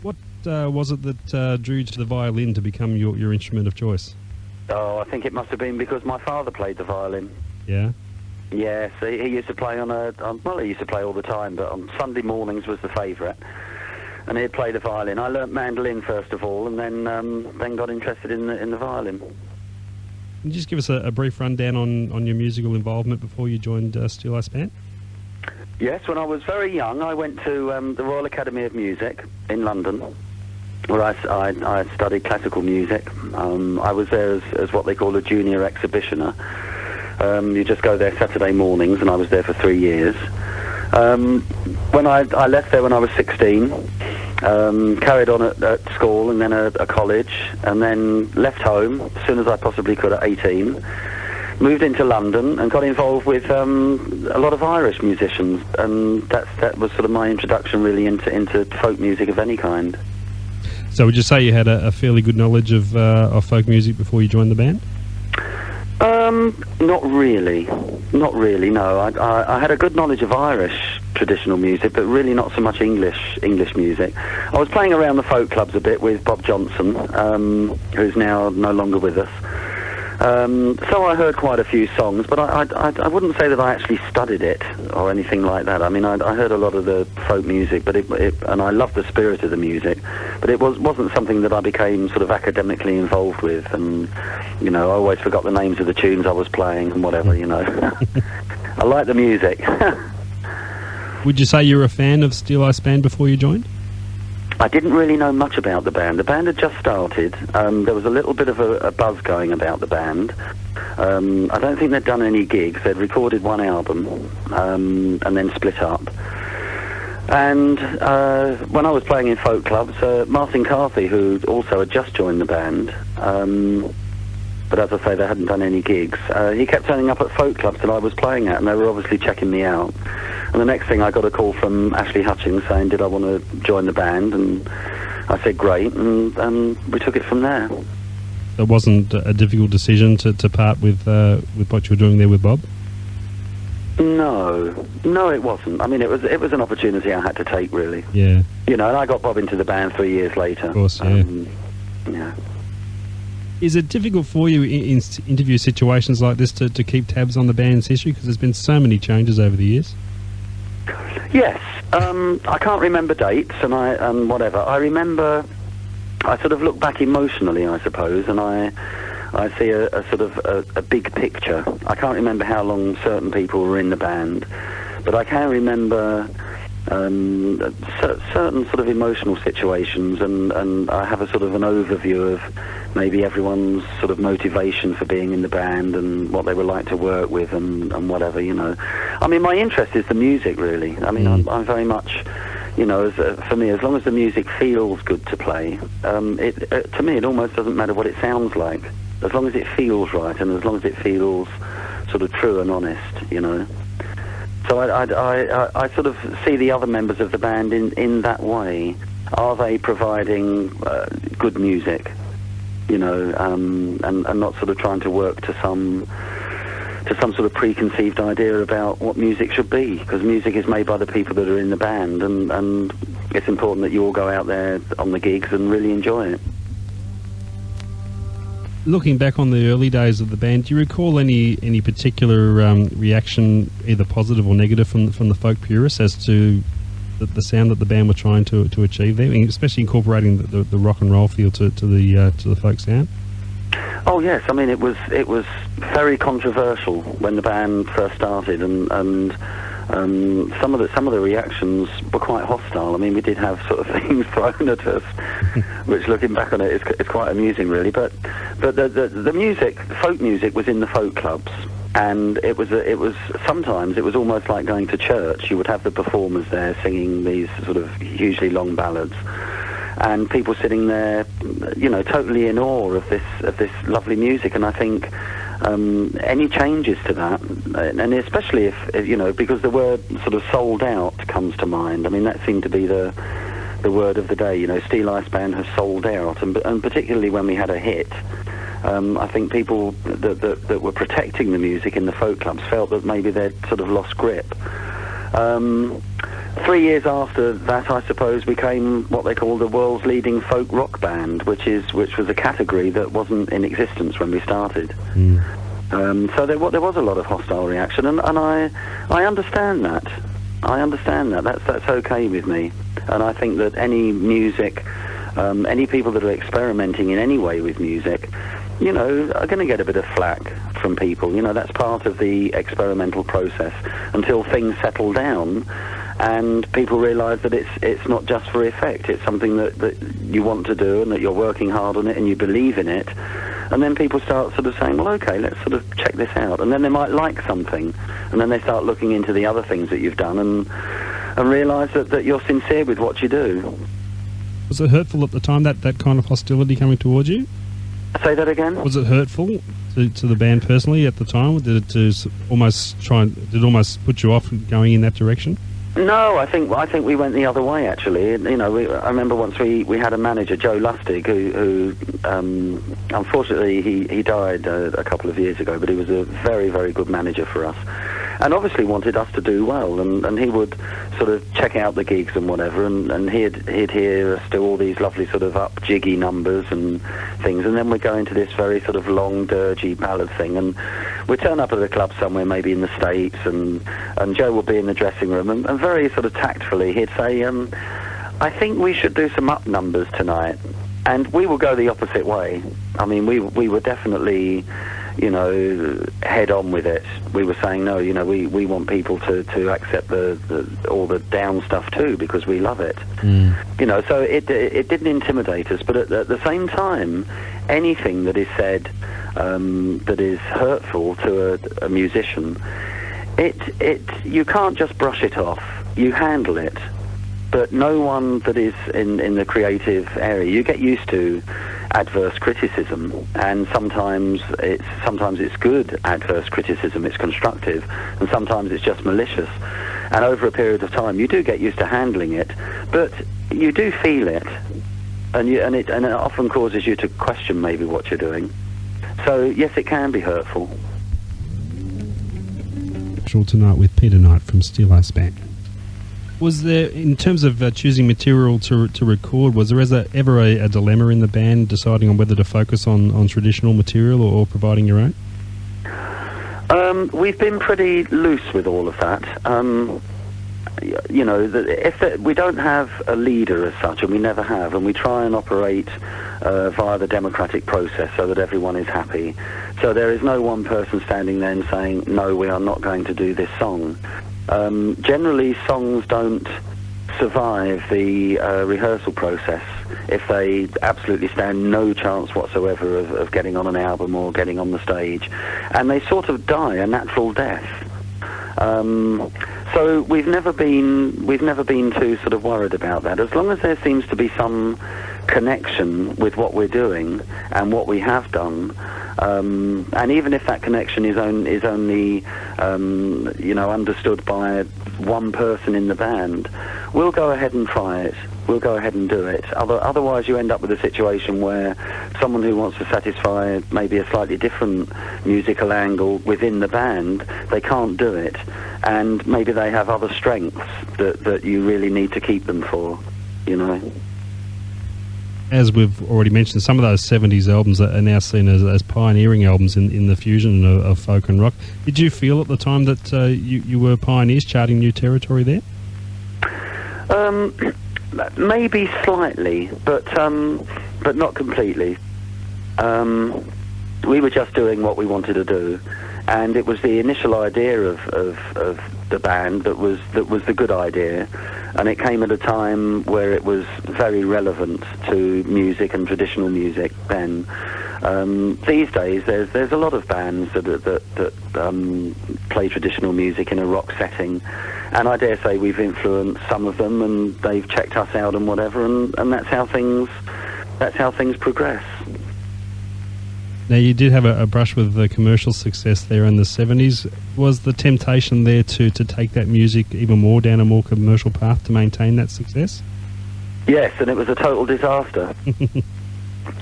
What was it that drew you to the violin to become your instrument of choice? Oh, I think it must have been because my father played the violin. Yeah? Yes, he used to play well, he used to play all the time, but on Sunday mornings was the favourite. And he'd play the violin. I learnt mandolin first of all, and then got interested in the violin. Can you just give us a brief rundown on your musical involvement before you joined Steeleye Span? Yes, when I was very young, I went to the Royal Academy of Music in London, where I studied classical music. I was there as what they call a junior exhibitioner. You just go there Saturday mornings, and I was there for 3 years. When I left there when I was 16, carried on at school and then a college, and then left home as soon as I possibly could at 18. Moved into London and got involved with a lot of Irish musicians, and that was sort of my introduction really into folk music of any kind. So would you say you had a fairly good knowledge of folk music before you joined the band? Not really, no. I had a good knowledge of Irish traditional music, but really not so much English music. I was playing around the folk clubs a bit with Bob Johnson, who's now no longer with us. So I heard quite a few songs, but I wouldn't say that I actually studied it or anything like that. I mean, I heard a lot of the folk music, but and I loved the spirit of the music, but it wasn't something that I became sort of academically involved with. And I always forgot the names of the tunes I was playing and whatever. I like the music. Would you say you were a fan of Steeleye Span before you joined? I didn't really know much about the band. The band had just started. There was a little bit of a buzz going about the band. I don't think they'd done any gigs. They'd recorded one album and then split up. And when I was playing in folk clubs, Martin Carthy, who also had just joined the band, but as I say, they hadn't done any gigs, he kept turning up at folk clubs that I was playing at, and they were obviously checking me out. And the next thing, I got a call from Ashley Hutchings saying, did I want to join the band? And I said, great, and we took it from there. It wasn't a difficult decision to part with what you were doing there with Bob? No, it wasn't. I mean, it was an opportunity I had to take, really. Yeah. And I got Bob into the band 3 years later. Of course, yeah. Yeah. Is it difficult for you in interview situations like this to keep tabs on the band's history? Because there's been so many changes over the years. Yes. I can't remember dates and whatever. I remember, I sort of look back emotionally, I suppose, and I see a sort of a big picture. I can't remember how long certain people were in the band, but I can remember certain sort of emotional situations, and I have a sort of an overview of maybe everyone's sort of motivation for being in the band and what they were like to work with and whatever, I mean, my interest is the music, really. I mean, I'm very much, for me, as long as the music feels good to play, to me it almost doesn't matter what it sounds like, as long as it feels right and as long as it feels sort of true and honest, So I sort of see the other members of the band in that way. Are they providing good music? And not sort of trying to work to some sort of preconceived idea about what music should be, because music is made by the people that are in the band, and it's important that you all go out there on the gigs and really enjoy it. Looking back on the early days of the band, do you recall any particular reaction, either positive or negative, from the folk purists as to the sound that the band were trying to achieve there, especially incorporating the rock and roll feel to the folk sound? Oh yes, I mean it was very controversial when the band first started, and some of the reactions were quite hostile. I mean, we did have sort of things thrown at us, which, looking back on it, is quite amusing, really. But the music, folk music, was in the folk clubs. And it was sometimes it was almost like going to church. You would have the performers there singing these sort of hugely long ballads, and people sitting there, totally in awe of this lovely music. And I think any changes to that, and especially if because the word sort of sold out comes to mind. I mean, that seemed to be the word of the day. Steeleye Span has sold out, and particularly when we had a hit. I think people that were protecting the music in the folk clubs felt that maybe they'd sort of lost grip. 3 years after that, I suppose, became what they call the world's leading folk rock band, which was a category that wasn't in existence when we started. So there was a lot of hostile reaction, and I understand that. I understand that. That's okay with me. And I think that any music, any people that are experimenting in any way with music, you know, are going to get a bit of flack from people. You know, that's part of the experimental process until things settle down and people realise that it's not just for effect. It's something that you want to do and that you're working hard on it and you believe in it. And then people start sort of saying, well, okay, let's sort of check this out. And then they might like something. And then they start looking into the other things that you've done and realise that you're sincere with what you do. Was it hurtful at the time, that kind of hostility coming towards you? Say that again? Was it hurtful to the band personally at the time? Did it almost put you off going in that direction? No, I think we went the other way, actually. You know, I remember once we had a manager, Joe Lustig, who unfortunately he died a couple of years ago, but he was a very, very good manager for us, and obviously wanted us to do well, and he would sort of check out the gigs and whatever, and he'd hear us do all these lovely sort of up jiggy numbers and things, and then we'd go into this very sort of long, dirgy ballad thing, and we'd turn up at a club somewhere, maybe in the States, and Joe would be in the dressing room, and very sort of tactfully he'd say, I think we should do some up numbers tonight. And we would go the opposite way. I mean, we were definitely, you know, head on with it. We were saying, no, you know, we want people to accept all the down stuff too, because we love it. You know, so it didn't intimidate us, but at the same time, anything that is said that is hurtful to a musician, you can't just brush it off. You handle it. But no one that is in the creative area, you get used to adverse criticism, and sometimes it's good adverse criticism, it's constructive, and sometimes it's just malicious. And over a period of time, you do get used to handling it, but you do feel it, and it often causes you to question maybe what you're doing. So yes, it can be hurtful. Tonight with Peter Knight from Steeleye Span. Was there, in terms of choosing material to record, was there ever a dilemma in the band deciding on whether to focus on traditional material or providing your own? We've been pretty loose with all of that. You know, we don't have a leader as such, and we never have, and we try and operate via the democratic process so that everyone is happy. So there is no one person standing there and saying, no, we are not going to do this song. Generally, songs don't survive the rehearsal process if they absolutely stand no chance whatsoever of getting on an album or getting on the stage, and they sort of die a natural death. So we've never been too sort of worried about that. As long as there seems to be some connection with what we're doing and what we have done, and even if that connection is only you know, understood by one person in the band, we'll go ahead and try it. We'll go ahead and do it. Otherwise, you end up with a situation where someone who wants to satisfy maybe a slightly different musical angle within the band, they can't do it, and maybe they have other strengths that you really need to keep them for, you know. As we've already mentioned, some of those 70s albums are now seen as pioneering albums in the fusion of folk and rock. Did you feel at the time that you were pioneers charting new territory there? Maybe slightly, but not completely. We were just doing what we wanted to do, and it was the initial idea of the band that was the good idea, and it came at a time where it was very relevant to music and traditional music then. These days, there's a lot of bands that play traditional music in a rock setting, and I dare say we've influenced some of them, and they've checked us out and whatever, and that's how things progress. Now, you did have a brush with the commercial success there in the 70s. Was the temptation there to take that music even more down a more commercial path to maintain that success? Yes, and it was a total disaster.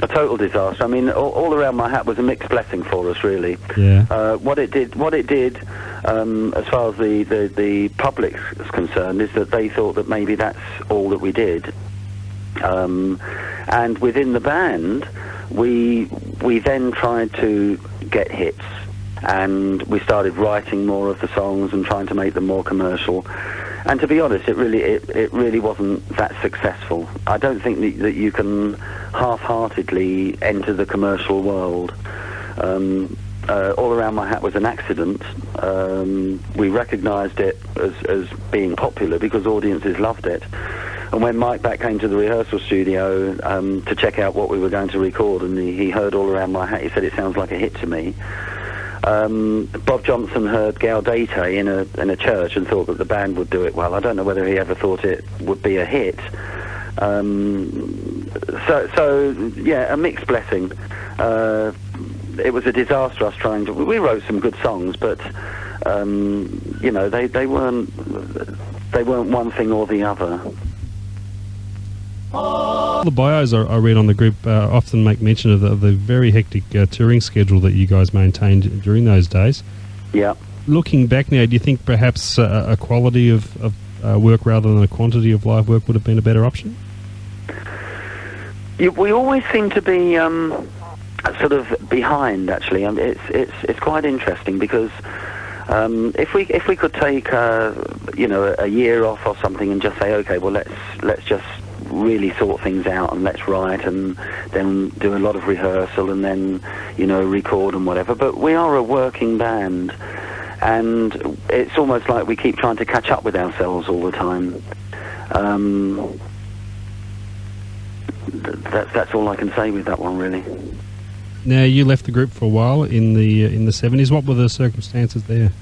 a total disaster. I mean, all around my hat was a mixed blessing for us, really. Yeah. What it did, as far as the public is concerned, is that they thought that maybe that's all that we did. And within the band, we then tried to get hits, and we started writing more of the songs and trying to make them more commercial. And to be honest, it really wasn't that successful. I don't think that you can half-heartedly enter the commercial world. All Around My Hat was an accident. We recognised it as being popular because audiences loved it. And when Mike back came to the rehearsal studio to check out what we were going to record, and he heard All Around My Hat, he said, "It sounds like a hit to me." Bob Johnson heard Gaudete in a church and thought that the band would do it well. I don't know whether he ever thought it would be a hit. So yeah, a mixed blessing. It was a disaster us trying to... We wrote some good songs, but you know, they weren't one thing or the other. The bios I read on the group often make mention of the very hectic touring schedule that you guys maintained during those days. Yeah. Looking back now, do you think perhaps a quality of work rather than a quantity of live work would have been a better option? We always seem to be sort of behind, actually. It's quite interesting because if we could take you know, a year off or something and just say, okay, well let's just really sort things out and let's write and then do a lot of rehearsal and then, you know, record and whatever. But we are a working band, and it's almost like we keep trying to catch up with ourselves all the time. That's all I can say with that one, really. Now, you left the group for a while in the 70s. What were the circumstances there?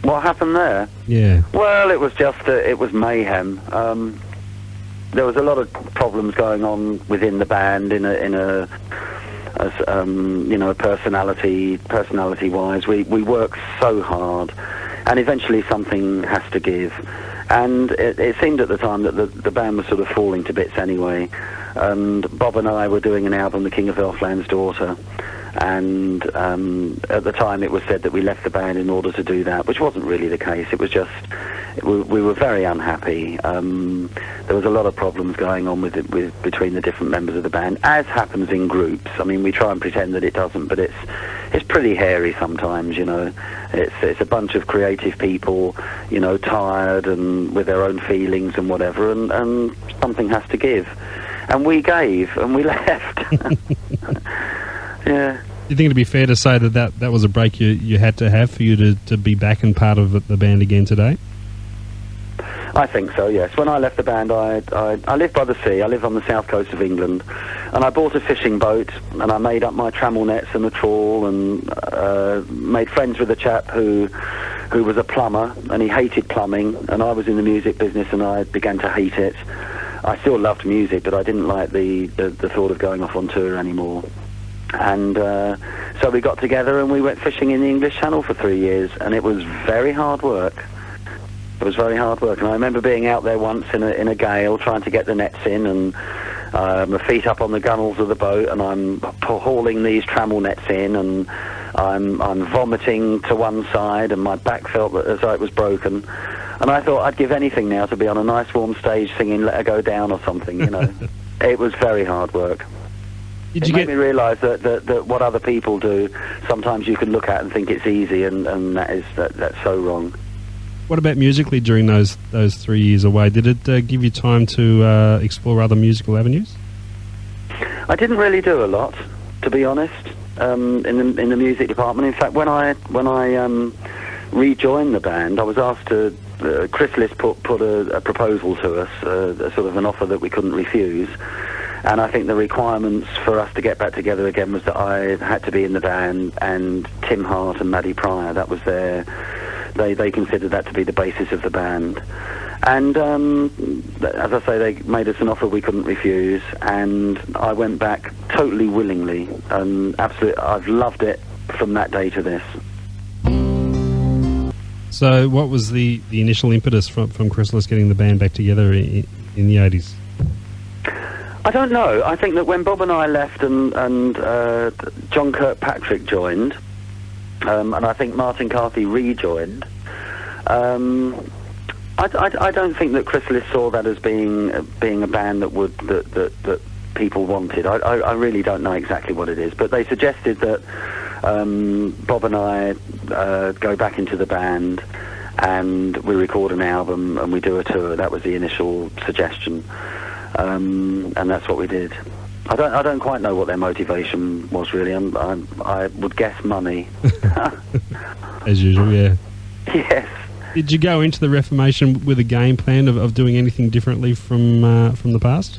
What happened there? Yeah. Well, it was just it was mayhem. There was a lot of problems going on within the band in a you know, personality-wise. We worked so hard, and eventually something has to give. And it seemed at the time that the band was sort of falling to bits anyway. And Bob and I were doing an album, The King of Elfland's Daughter, and at the time it was said that we left the band in order to do that, which wasn't really the case. It was just we were very unhappy. There was a lot of problems going on between the different members of the band, as happens in groups. I mean, we try and pretend that it doesn't, but it's pretty hairy sometimes, you know. It's a bunch of creative people, you know, tired and with their own feelings and whatever, and something has to give. And we gave, and we left. Yeah. Do you think it'd be fair to say that was a break you had to have for you to be back and part of the band again today? I think so, yes. When I left the band, I live by the sea. I live on the south coast of England. And I bought a fishing boat, and I made up my trammel nets and a trawl, and made friends with a chap who was a plumber, and he hated plumbing, and I was in the music business, and I began to hate it. I still loved music, but I didn't like the thought of going off on tour anymore. And so we got together and we went fishing in the English Channel for 3 years, and it was very hard work. It was very hard work, and I remember being out there once in a gale trying to get the nets in, and my feet up on the gunnels of the boat, and I'm hauling these trammel nets in, and I'm vomiting to one side, and my back felt as though it was broken. And I thought I'd give anything now to be on a nice warm stage singing Let Her Go Down or something, you know. It was very hard work. It made me realise that what other people do, sometimes you can look at and think it's easy, and that's so wrong. What about musically during those 3 years away? Did it give you time to explore other musical avenues? I didn't really do a lot, to be honest, in the music department. In fact, when I rejoined the band, I was asked to... Chris List put a proposal to us, a sort of an offer that we couldn't refuse. And I think the requirements for us to get back together again was that I had to be in the band, and Tim Hart and Maddie Pryor, that was they considered that to be the basis of the band. And as I say, they made us an offer we couldn't refuse, and I went back totally willingly, and absolutely, I've loved it from that day to this. So what was the initial impetus from Chrysalis getting the band back together in the 80s? I don't know. I think that when Bob and I left and John Kirkpatrick joined, and I think Martin Carthy rejoined, I don't think that Chrysalis saw that as being a band that people wanted. I really don't know exactly what it is, but they suggested that Bob and I go back into the band and we record an album and we do a tour. That was the initial suggestion. And that's what we did. I don't quite know what their motivation was really. I would guess money. As usual, yeah. Yes. Did you go into the Reformation with a game plan of doing anything differently from the past?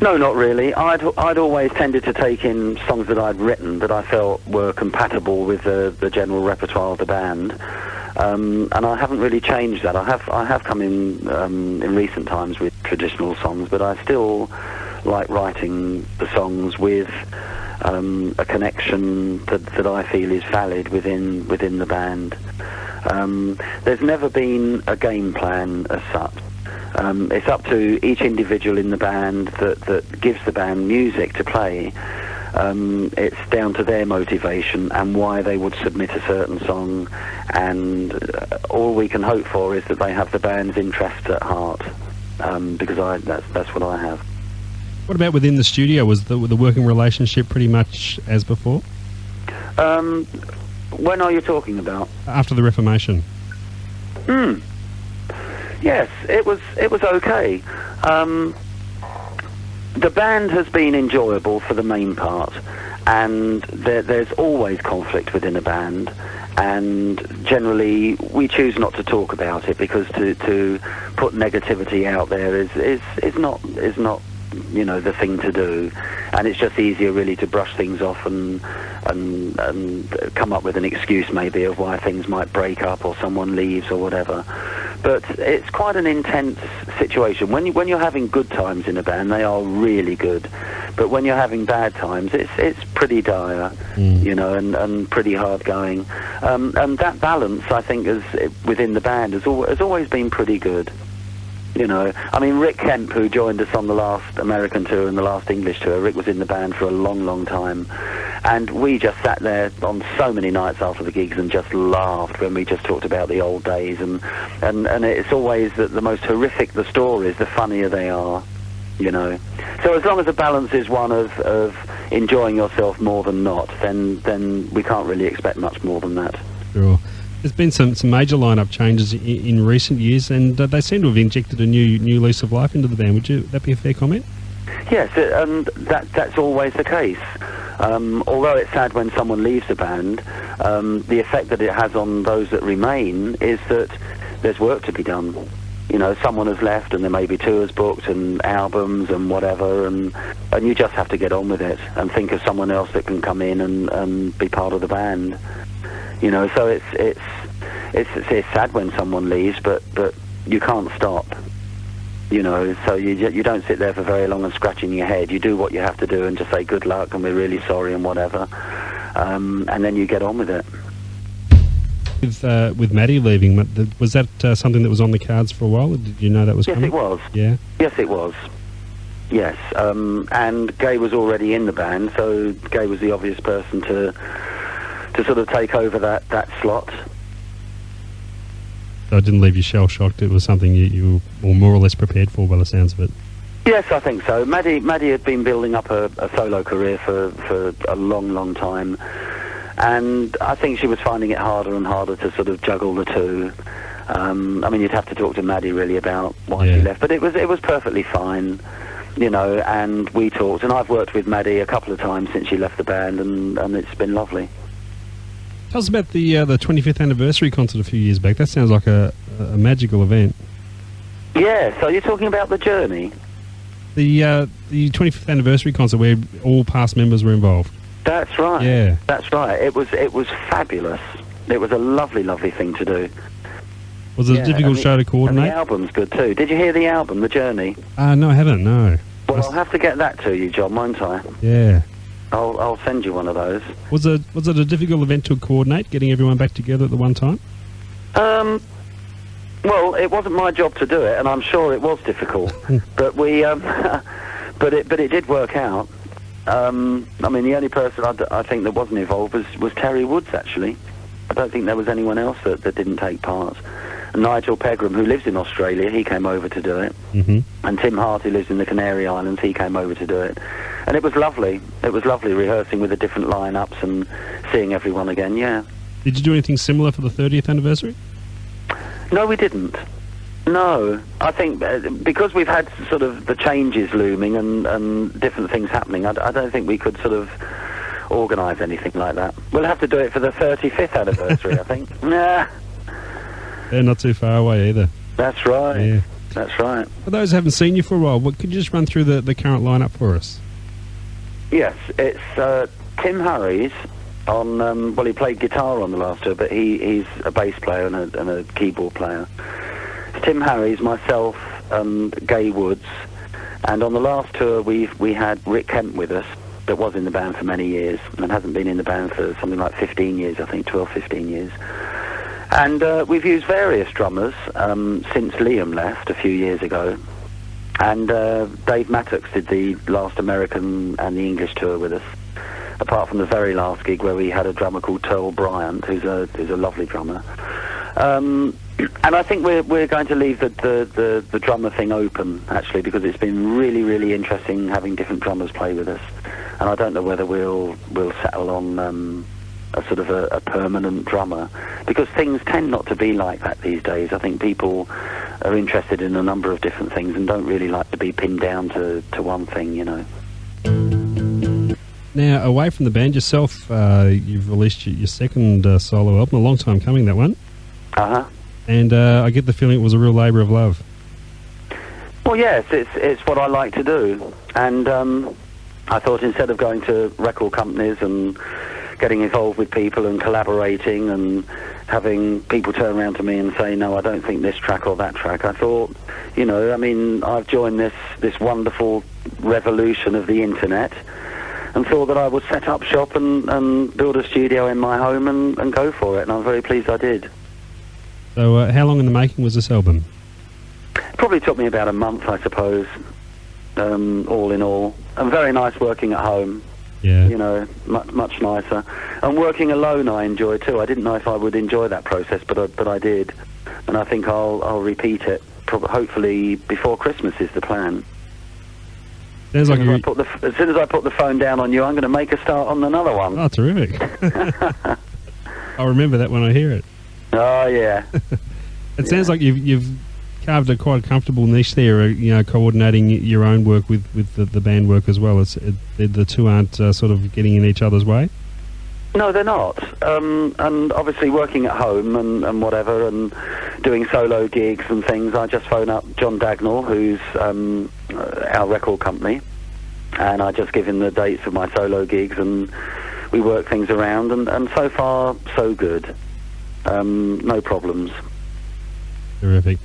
No, not really. I'd always tended to take in songs that I'd written that I felt were compatible with the general repertoire of the band. And I haven't really changed that. I have come in recent times with traditional songs, but I still like writing the songs with a connection that I feel is valid within the band. There's never been a game plan as such. It's up to each individual in the band that gives the band music to play. It's down to their motivation and why they would submit a certain song, and all we can hope for is that they have the band's interests at heart, because that's what I have. What about within the studio? Was the working relationship pretty much as before? When are you talking about? After the Reformation. Yes, it was okay. The band has been enjoyable for the main part, and there's always conflict within a band, and generally we choose not to talk about it, because to put negativity out there is not the thing to do, and it's just easier really to brush things off and come up with an excuse maybe of why things might break up or someone leaves or whatever. But it's quite an intense situation. When you're having good times in a band, they are really good. But when you're having bad times, it's pretty dire, and pretty hard going. And that balance, I think, within the band has always been pretty good. I mean, Rick Kemp, who joined us on the last American tour and the last English tour, Rick was in the band for a long, long time. And we just sat there on so many nights after the gigs and just laughed when we just talked about the old days. And it's always that the most horrific the stories, the funnier they are, So as long as the balance is one of enjoying yourself more than not, then we can't really expect much more than that. Sure. There's been some major lineup changes in recent years, and they seem to have injected a new lease of life into the band. Would that be a fair comment? Yes, and that's always the case. Although it's sad when someone leaves a band, the effect that it has on those that remain is that there's work to be done. Someone has left and there may be tours booked and albums and whatever, and you just have to get on with it and think of someone else that can come in and be part of the band. So it's sad when someone leaves, but you can't stop. So you don't sit there for very long and scratching your head. You do what you have to do and just say good luck and we're really sorry and whatever, and then you get on with it. With Maddie leaving, was that something that was on the cards for a while? Or did you know that was coming? Yes, it was. Yeah. Yes, it was. Yes, and Gay was already in the band, so Gay was the obvious person to sort of take over that slot. So it didn't leave you shell-shocked. It was something you were more or less prepared for by the sounds of it. Yes, I think so. Maddie had been building up a solo career for a long, long time, and I think she was finding it harder and harder to sort of juggle the two. I mean, you'd have to talk to Maddie really about why she left, but it was perfectly fine, and we talked, and I've worked with Maddie a couple of times since she left the band, and it's been lovely. Tell us about the 25th anniversary concert a few years back. That sounds like a magical event. Yeah, so you're talking about the Journey? The 25th anniversary concert where all past members were involved. That's right. Yeah. That's right. It was fabulous. It was a lovely, lovely thing to do. Was it a difficult show to coordinate? And the album's good too. Did you hear the album, The Journey? No, I haven't, no. Well, I'll have to get that to you, John, won't I? Yeah. I'll send you one of those. Was it a difficult event to coordinate, getting everyone back together at the one time? Well, it wasn't my job to do it, and I'm sure it was difficult. But we but it did work out. I mean, the only person I think that wasn't involved was Terry Woods, actually. I don't think there was anyone else that didn't take part. And Nigel Pegram, who lives in Australia, he came over to do it. And Tim Hart, who lives in the Canary Islands, he came over to do it. And it was lovely. It was lovely rehearsing with the different lineups and seeing everyone again, yeah. Did you do anything similar for the 30th anniversary? No, we didn't. No. I think because we've had sort of the changes looming and different things happening, I don't think we could sort of organise anything like that. We'll have to do it for the 35th anniversary, I think. Nah. They're not too far away either. That's right. Yeah. That's right. For those who haven't seen you for a while, could you just run through the current lineup for us? Yes, it's Tim Harries on, well, he played guitar on the last tour, but he's a bass player and a keyboard player. It's Tim Harries, myself, Gay Woods, and on the last tour we had Rick Kemp with us, that was in the band for many years, and hasn't been in the band for something like 15 years, I think, 12, 15 years. And we've used various drummers since Liam left a few years ago. And Dave Mattox did the last American and the English tour with us, apart from the very last gig where we had a drummer called Terrell Bryant, who's a lovely drummer. And I think we're going to leave the drummer thing open, actually, because it's been really, really interesting having different drummers play with us. And I don't know whether we'll settle on a sort of a permanent drummer, because things tend not to be like that these days. I think people are interested in a number of different things and don't really like to be pinned down to one thing, you know. Now, away from the band yourself, you've released your second solo album, a long time coming, that one. Uh-huh. And I get the feeling it was a real labour of love. Well, yes, it's what I like to do. And I thought instead of going to record companies and getting involved with people and collaborating and having people turn around to me and say, no, I don't think this track or that track, I thought, you know, I mean, I've joined this wonderful revolution of the internet and thought that I would set up shop and build a studio in my home and go for it, and I'm very pleased I did. So how long in the making was this album? Probably took me about a month, I suppose, all in all. And very nice working at home. Yeah. You know, much nicer. And working alone I enjoy too. I didn't know if I would enjoy that process, but I did. And I think I'll repeat it. Hopefully before Christmas is the plan. Sounds like as soon as I put the phone down on you, I'm going to make a start on another one. Oh, terrific. I'll remember that when I hear it. Oh, yeah. It sounds like you've carved a quite comfortable niche there, you know, coordinating your own work with the band work as well. The two aren't sort of getting in each other's way? No, they're not. And obviously working at home and whatever and doing solo gigs and things, I just phone up John Dagnall, who's our record company, and I just give him the dates of my solo gigs and we work things around, and so far so good. No problems. Terrific.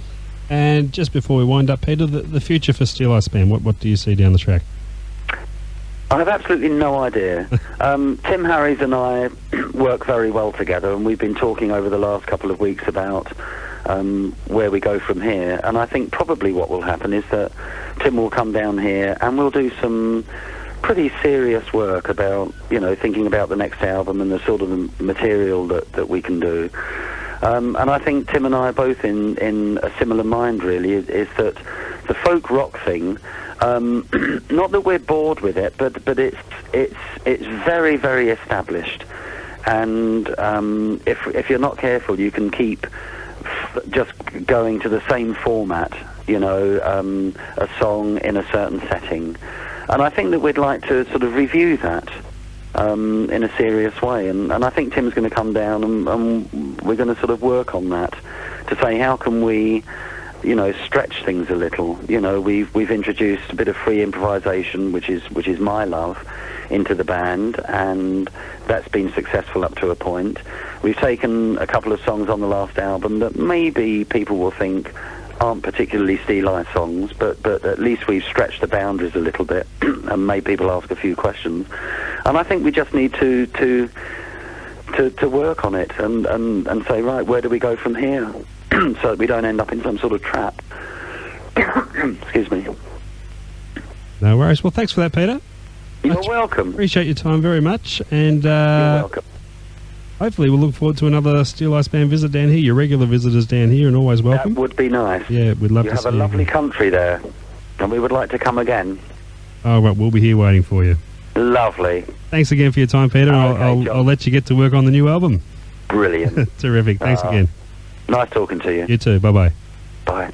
And just before we wind up, Peter, the future for Steeleye Span, what do you see down the track? I have absolutely no idea. Tim Harries and I work very well together, and we've been talking over the last couple of weeks about where we go from here. And I think probably what will happen is that Tim will come down here and we'll do some pretty serious work about, you know, thinking about the next album and the sort of material that we can do. And I think Tim and I are both in a similar mind, really, is that the folk rock thing, not that we're bored with it, but it's very, very established. And if you're not careful, you can keep just going to the same format, you know, a song in a certain setting. And I think that we'd like to sort of review that in a serious way. And I think Tim's going to come down and we're going to sort of work on that to say, how can we, you know, stretch things a little. You know, we've introduced a bit of free improvisation, which is my love, into the band, and that's been successful up to a point. We've taken a couple of songs on the last album that maybe people will think aren't particularly Steeleye songs, but at least we've stretched the boundaries a little bit and made people ask a few questions. And I think we just need to work on it and say, right, where do we go from here? So that we don't end up in some sort of trap. Excuse me. No worries. Well, thanks for that, Peter. You're welcome. Appreciate your time very much, and You're welcome. hopefully we'll look forward to another Steeleye Span visit down here. Your regular visitors down here, and always welcome. That would be nice. Yeah, we'd love you to have see a you lovely again. country there, and we would like to come again. Oh, well, we'll be here waiting for you. Lovely. Thanks again for your time, Peter. And Okay, I'll let you get to work on the new album. Brilliant. Terrific. Thanks again. Nice talking to you. You too. Bye-bye. Bye.